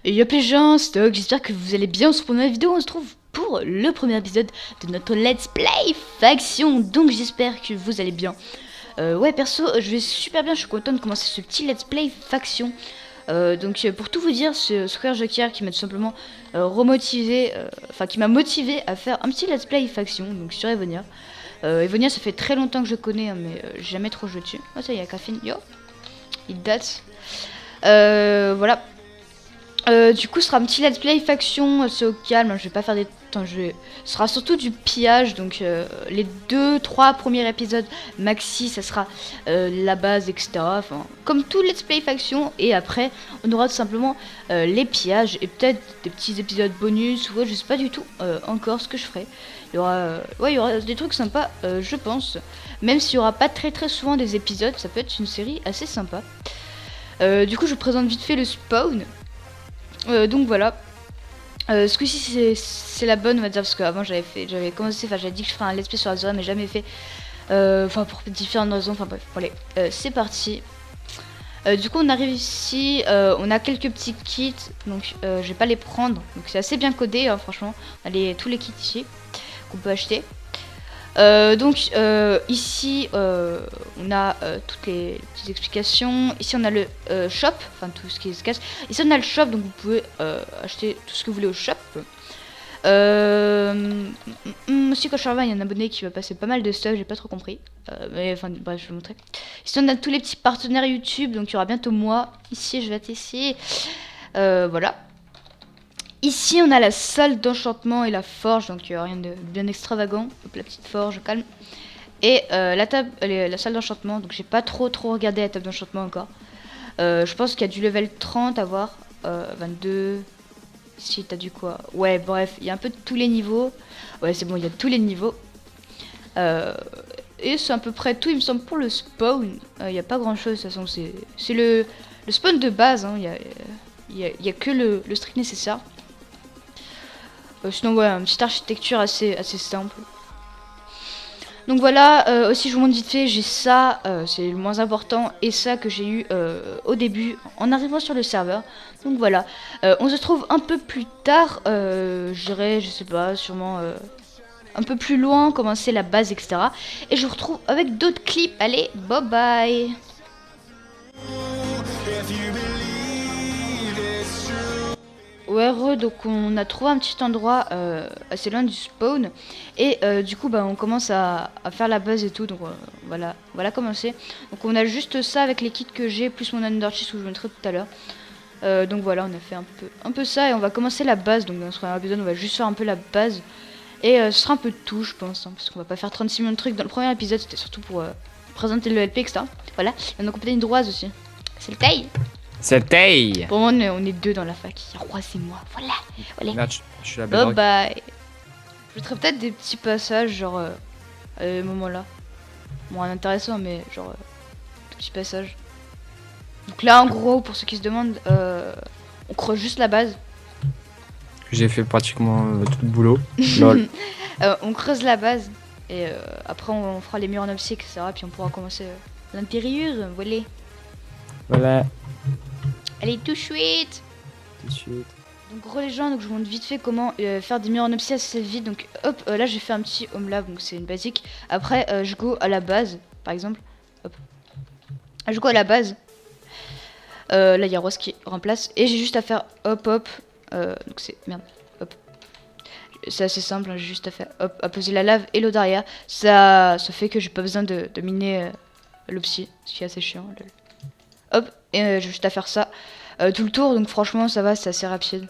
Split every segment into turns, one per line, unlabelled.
Et yop les gens, c'est Doc, j'espère que vous allez bien. On se retrouve dans la vidéo, on se trouve pour le premier épisode de notre Let's Play Faction. Donc j'espère que vous allez bien. Ouais perso, je vais super bien, je suis content de commencer ce petit Let's Play Faction. Pour tout vous dire, c'est Square Joker qui m'a tout simplement remotivé, enfin qui m'a motivé à faire un petit Let's Play Faction, donc sur Evonia. Evonia ça fait très longtemps que je connais, hein, mais j'ai jamais trop joué dessus. Oh ça y est, Caffeine, yo, il date. Voilà. Du coup, ce sera un petit let's play faction, c'est au calme, hein, je vais pas faire des... Attends, ce sera surtout du pillage, donc les 2-3 premiers épisodes maxi, ça sera la base, etc. Enfin, comme tout let's play faction, et après, on aura tout simplement les pillages, et peut-être des petits épisodes bonus, ou je sais pas du tout encore ce que je ferai. Il y aura des trucs sympas, je pense, même s'il y aura pas très souvent des épisodes, ça peut être une série assez sympa. Du coup, je vous présente vite fait le spawn. Donc voilà, ce coup-ci c'est la bonne, on va dire, parce qu'avant j'avais commencé, enfin j'avais dit que je ferais un let's play sur Azura mais jamais fait, enfin pour différentes raisons, enfin bref, allez, c'est parti. Du coup on arrive ici, on a quelques petits kits, donc je vais pas les prendre, donc c'est assez bien codé, hein, franchement, on a tous les kits ici qu'on peut acheter. Ici on a toutes les petites explications. Ici on a le shop, enfin tout ce qui se cache. Ici on a le shop, donc vous pouvez acheter tout ce que vous voulez au shop. Aussi quand je reviens il y a un abonné qui va passer pas mal de stuff, j'ai pas trop compris. Mais enfin bref je vais vous montrer. Ici on a tous les petits partenaires YouTube, donc il y aura bientôt moi. Ici je vais être ici. Voilà. Ici, on a la salle d'enchantement et la forge, donc rien de bien extravagant. Hop, la petite forge, calme. Et la salle d'enchantement, donc j'ai pas trop regardé la table d'enchantement encore. Je pense qu'il y a du level 30 à voir. 22. Si t'as du quoi. Ouais, bref, il y a un peu de tous les niveaux. Ouais, c'est bon, il y a tous les niveaux. Et c'est à peu près tout, il me semble, pour le spawn. Il n'y a pas grand chose, de toute façon, c'est le spawn de base. Hein. Il y a que le strict nécessaire. Sinon ouais, une petite architecture assez simple. Donc voilà, aussi je vous montre vite fait, j'ai ça, c'est le moins important, et ça que j'ai eu au début en arrivant sur le serveur. Donc voilà, on se trouve un peu plus tard, je dirais, je sais pas, sûrement un peu plus loin, commencer la base, etc. Et je vous retrouve avec d'autres clips, allez, bye bye. Ouais, donc on a trouvé un petit endroit assez loin du spawn et du coup bah on commence à faire la base et tout, donc voilà commencer. Donc on a juste ça avec les kits que j'ai plus mon underchest que je vous montrerai tout à l'heure. Donc voilà, on a fait un peu ça et on va commencer la base. Donc dans ce premier épisode on va juste faire un peu la base et ce sera un peu de tout je pense, hein, parce qu'on va pas faire 36 millions de trucs. Dans le premier épisode c'était surtout pour présenter le LP, etc. Voilà, et on a complété une droise aussi, c'est le taille.
C'est taille.
Pour moi, on est deux dans la fac. Il y a Roi, c'est moi. Voilà.
Merde, je suis la
Bye
belle.
bye. Je mettrai peut-être des petits passages, genre, à ce moment-là. Bon, rien d'intéressant, mais genre, des petits passages. Donc là, en gros, pour ceux qui se demandent, on creuse juste la base.
J'ai fait pratiquement tout le boulot. Lol.
On creuse la base. Et après, on fera les murs en obsidian, etc. Puis on pourra commencer l'intérieur. Voilà.
Voilà.
Allez, tout de suite.
Tout de suite.
Donc gros les gens, donc je vous montre vite fait comment faire des murs en obsidian assez vite. Donc hop, là j'ai fait un petit home lab, donc c'est une basique. Après je go à la base, par exemple. Hop. Je go à la base. Là il y a Rose qui remplace. Et j'ai juste à faire hop. Donc c'est... Merde. Hop. C'est assez simple, hein, j'ai juste à faire hop, à poser la lave et l'eau derrière. Ça fait que j'ai pas besoin de miner l'obsi, ce qui est assez chiant. Hop, et j'ai juste à faire ça. Tout le tour, donc franchement ça va, c'est assez rapide.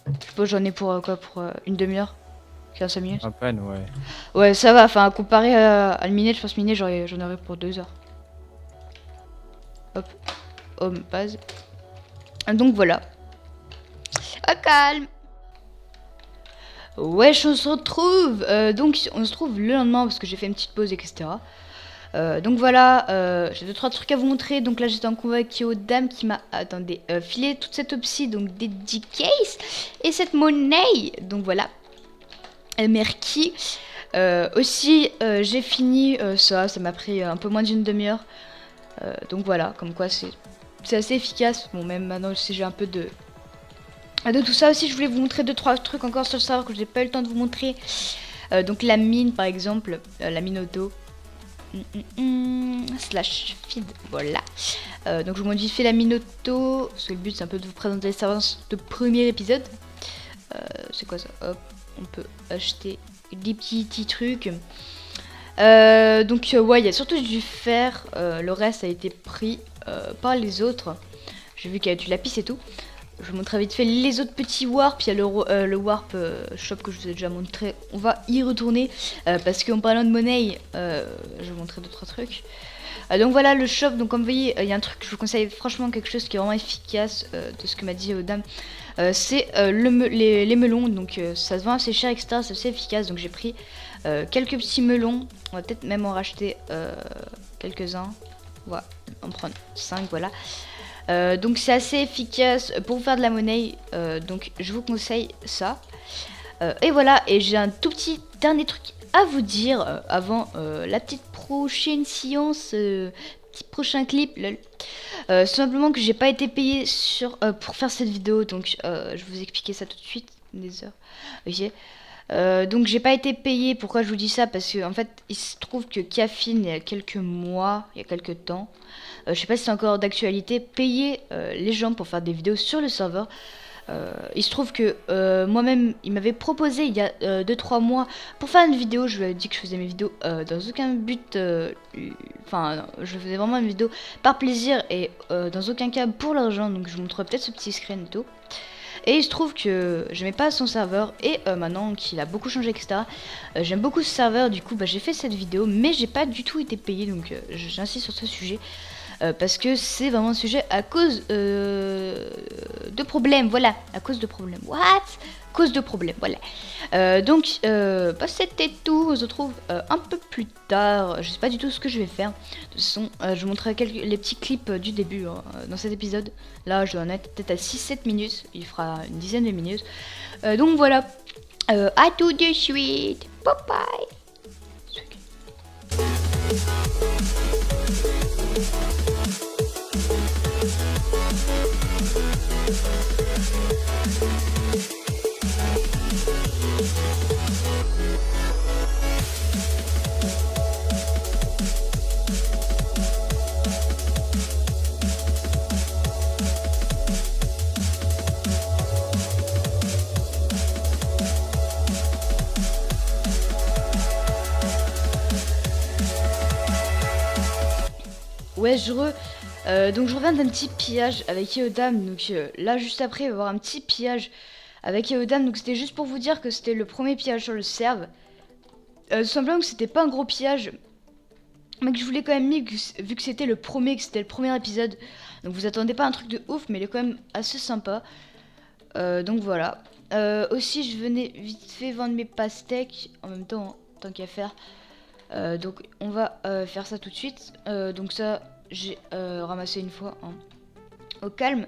Je suppose j'en ai pour quoi, pour une demi-heure, 15 minutes.
À peine, ouais.
Ouais, ça va, enfin comparé à le miner, je pense miner j'en aurais pour 2 heures. Hop, home base. Donc voilà. À calme. Wesh, on se retrouve. Donc on se trouve le lendemain parce que j'ai fait une petite pause, etc. Donc voilà, j'ai 2-3 trucs à vous montrer. Donc là j'étais en combat avec Kyodam qui m'a filé toute cette opsie, donc dédicace et cette monnaie. Donc voilà, Merki. Aussi j'ai fini ça m'a pris un peu moins d'une demi-heure. Donc voilà, comme quoi c'est assez efficace. Bon, même maintenant si j'ai un peu de De tout ça aussi, je voulais vous montrer 2-3 trucs encore sur le serveur que j'ai pas eu le temps de vous montrer. Donc la mine par exemple, la mine auto. Slash feed, voilà. Donc je vous modifie la mine auto, parce que le but c'est un peu de vous présenter les serveurs de premier épisode. C'est quoi ça? Hop, on peut acheter des petits trucs. Donc ouais, il y a surtout du fer, le reste a été pris par les autres. J'ai vu qu'il y a du lapis et tout. Je vous montrerai vite fait les autres petits warps. Il y a le warp shop que je vous ai déjà montré. On va y retourner parce qu'en parlant de monnaie, je vais vous montrer 2-3 trucs. Donc voilà le shop. Donc comme vous voyez, il y a un truc que je vous conseille franchement, quelque chose qui est vraiment efficace de ce que m'a dit Dame. C'est les melons. Donc ça se vend assez cher, etc. C'est assez efficace. Donc j'ai pris quelques petits melons. On va peut-être même en racheter quelques-uns. Voilà, en prendre 5, voilà. Donc c'est assez efficace pour faire de la monnaie, donc je vous conseille ça. Et voilà, et j'ai un tout petit dernier truc à vous dire avant la petite prochaine séance, petit prochain clip. Simplement que j'ai pas été payé pour faire cette vidéo, donc je vais vous expliquer ça tout de suite. Des heures. Ok. Donc j'ai pas été payé. Pourquoi je vous dis ça? Parce que en fait il se trouve que Caffeine, il y a quelques mois, il y a quelques temps, je sais pas si c'est encore d'actualité, payer les gens pour faire des vidéos sur le serveur. Il se trouve que moi-même il m'avait proposé il y a 2-3 mois pour faire une vidéo. Je lui avais dit que je faisais mes vidéos dans aucun but, enfin je faisais vraiment une vidéo par plaisir et dans aucun cas pour l'argent. Donc je vous montrerai peut-être ce petit screen et tout. Et il se trouve que j'aimais pas son serveur et maintenant qu'il a beaucoup changé, etc. J'aime beaucoup ce serveur, du coup j'ai fait cette vidéo, mais j'ai pas du tout été payé, donc j'insiste sur ce sujet. Parce que c'est vraiment un sujet à cause de problèmes, voilà, à cause de problèmes. What? Cause de problèmes, voilà. Donc c'était tout, on se retrouve un peu plus tard. Je sais pas du tout ce que je vais faire. De toute façon, je vous montrerai les petits clips du début dans cet épisode. Là, je dois en être peut-être à 6-7 minutes. Il fera une dizaine de minutes. Donc voilà. À tout de suite. Bye bye. Ouais, donc je reviens d'un petit pillage avec Eodam. Donc là, juste après, il va y avoir un petit pillage avec Eodam. Donc c'était juste pour vous dire que c'était le premier pillage sur le serve. Tout simplement que c'était pas un gros pillage, mais que je voulais quand même mis vu que c'était le premier épisode. Donc vous attendez pas un truc de ouf, mais il est quand même assez sympa. Donc voilà. Aussi, je venais vite fait vendre mes pastèques en même temps, hein, tant qu'à faire. Donc on va faire ça tout de suite. Donc ça j'ai ramassé une fois hein, au calme.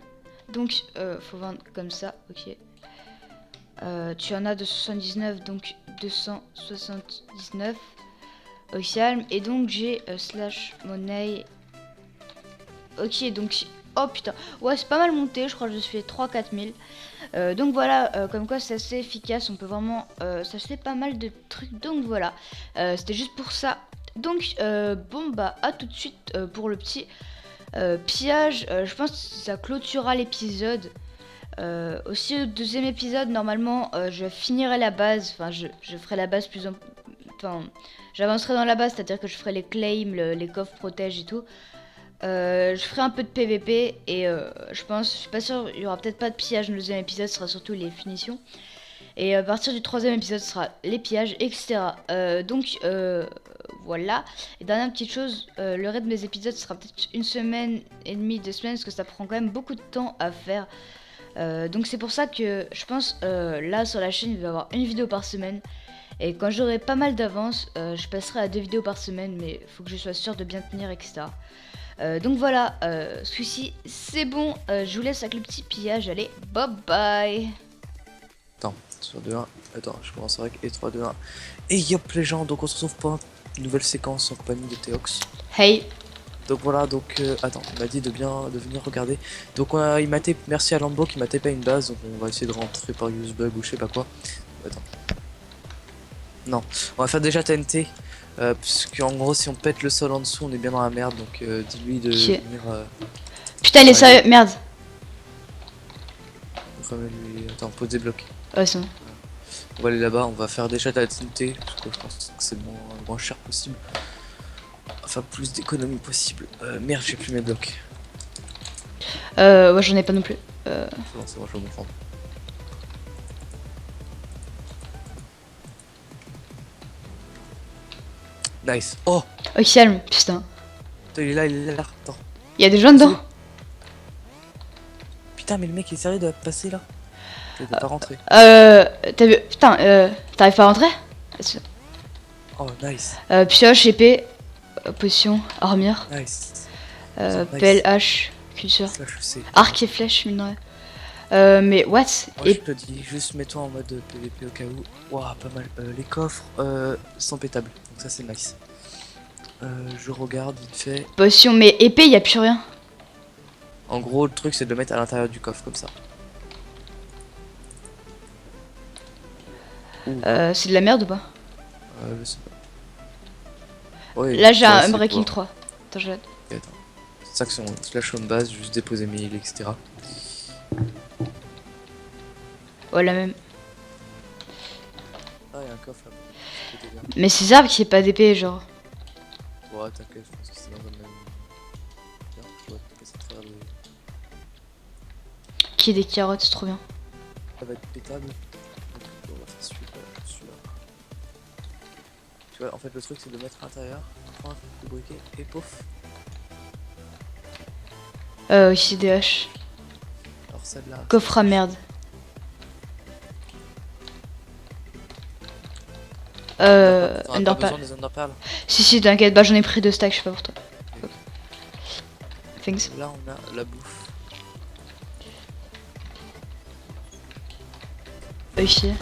Donc faut vendre comme ça, ok. Tu en as de 79, donc 279 au calme. Et donc j'ai slash monnaie. Ok, donc oh putain, ouais c'est pas mal monté, je crois que je suis fait 3-4 000. Donc voilà, comme quoi c'est assez efficace, on peut vraiment s'acheter pas mal de trucs. Donc voilà, c'était juste pour ça. Donc bon bah à tout de suite pour le petit pillage. Je pense que ça clôturera l'épisode. Aussi au deuxième épisode normalement je finirai la base, enfin je ferai la base enfin j'avancerai dans la base, c'est à dire que je ferai les claims, les coffres protèges et tout. Je ferai un peu de PVP et je suis pas sûr, il y aura peut-être pas de pillage dans le deuxième épisode, ce sera surtout les finitions. Et à partir du troisième épisode, ce sera les pillages, etc. Donc voilà. Et dernière petite chose, le reste de mes épisodes sera peut-être 1 semaine et demie, 2 semaines, parce que ça prend quand même beaucoup de temps à faire. Donc c'est pour ça que je pense là sur la chaîne, il va y avoir une vidéo par semaine. Et quand j'aurai pas mal d'avance, je passerai à 2 vidéos par semaine, mais il faut que je sois sûr de bien tenir, etc. Donc voilà, celui-ci c'est bon, je vous laisse avec le petit pillage, allez, bye bye.
Attends, sur 2-1, attends, je commence avec et 3, 2, 1. Et yop les gens, donc on se retrouve pour une nouvelle séquence en compagnie de Théox.
Hey.
Donc voilà, donc attends, il m'a dit de venir regarder. Donc il m'a tapé, merci à Lambo qui m'a tapé une base, donc on va essayer de rentrer par Usebug ou je sais pas quoi. Attends. Non, on va faire déjà TNT. Parce qu'en gros si on pète le sol en dessous on est bien dans la merde, donc dis-lui de
Ok.
venir
Putain, il est
Ouais,
sérieux, merde.
lui. Attends, pose des blocs.
Ouais, c'est bon.
On va aller là-bas, on va faire déjà de la TNT, parce que je pense que c'est le moins cher possible. Enfin plus d'économie possible. Merde, j'ai plus mes blocs.
Ouais, j'en ai pas non plus.
C'est bon, je vais me prendre. Nice. Oh,
Oh, calme, putain.
putain, il est là. Attends.
Il y a des gens dedans.
Putain, mais le mec est sérieux de passer là. Il doit pas rentrer.
T'as vu. Putain, t'arrives pas à rentrer?
Oh, nice.
Pioche, épée, potion, armure,
Nice.
pelle, hache, culture.
Slash C.
Arc et flèche, mine de rien. Mais what?
Moi, je te dis, juste mets-toi en mode PVP au cas où. Waouh, pas mal. Les coffres sont pétables, donc ça c'est nice. Je regarde vite fait.
Potion, mais épée, y a plus rien.
En gros, le truc c'est de le mettre à l'intérieur du coffre comme ça.
C'est de la merde ou pas?
Je sais pas. Ouais,
Là, j'ai
ouais,
un
c'est
Breaking
quoi.
3. Attends, je regarde.
Ok, attends. Action slash home base, juste déposer mes heals, etc.
Ouais, la même.
Ah, il y a un coffre là. Côté gars.
Mais c'est bizarre qu'il y ait pas d'épée, genre.
Ouais, t'inquiète, je pense que c'est dans un même. Tiens, je dois te passer à travers le.
Qui ait des carottes, c'est trop bien.
Ça va être pétable. Donc, on va faire celui-là. Tu vois, en fait, le truc c'est de mettre à l'intérieur, prendre le briquet et pouf.
Ici des haches.
Alors, celle-là.
Coffre à merde.
T'en as pas
Underpearl.
besoin des underpearls.
Si, t'inquiète, bah j'en ai pris 2 stacks, je sais pas pour toi. Thanks.
Là, on a la bouffe.
Ici.